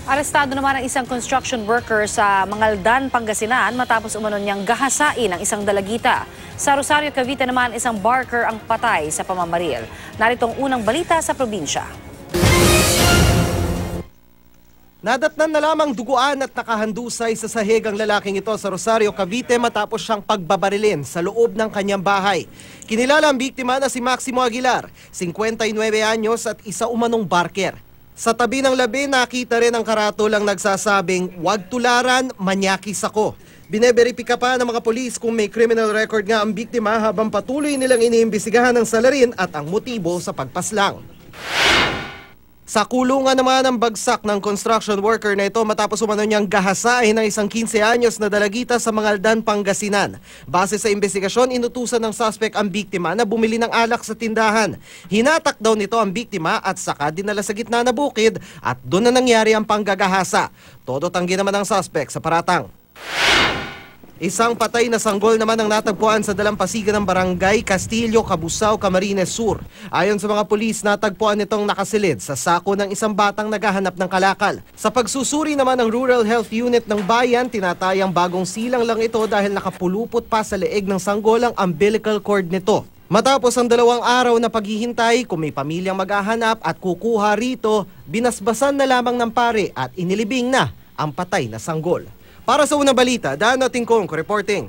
Arestado naman ang isang construction worker sa Mangaldan, Pangasinan matapos umano niyang gahasain ang isang dalagita. Sa Rosario, Cavite naman isang barker ang patay sa pamamaril. Narito ang unang balita sa probinsya. Nadatnan na lamang duguan at nakahandusay sa sahig ang lalaking ito sa Rosario, Cavite matapos siyang pagbabarilin sa loob ng kanyang bahay. Kinilala ang biktima na si Maximo Aguilar, 59 anyos at isa umanong barker. Sa tabi ng labi, nakita rin ang karatulang nagsasabing, "Huwag tularan, manyakis ako." Bineberipika pa ng mga polis kung may criminal record nga ang biktima habang patuloy nilang iniimbestigahan ang salarin at ang motibo sa pagpaslang. Sa kulungan naman ang bagsak ng construction worker na ito matapos umano niyang gahasain ng isang 15 anyos na dalagita sa Mangaldan, Pangasinan. Base sa investigasyon, inutusan ng suspect ang biktima na bumili ng alak sa tindahan. Hinatak daw nito ang biktima at saka dinala sa gitna na bukid at doon na nangyari ang panggagahasa. Todo tanggi naman ang suspect sa paratang. Isang patay na sanggol naman ang natagpuan sa dalampasigan ng barangay Castillo, Cabusao, Camarines Sur. Ayon sa mga pulis, natagpuan itong nakasilid sa sako ng isang batang naghahanap ng kalakal. Sa pagsusuri naman ng Rural Health Unit ng bayan, tinatayang bagong silang lang ito dahil nakapulupot pa sa leeg ng sanggol ang umbilical cord nito. Matapos ang 2 araw na paghihintay, kung may pamilyang maghahanap at kukuha rito, binasbasan na lamang ng pare at inilibing na ang patay na sanggol. Para sa unang balita, Dano Tingkong reporting.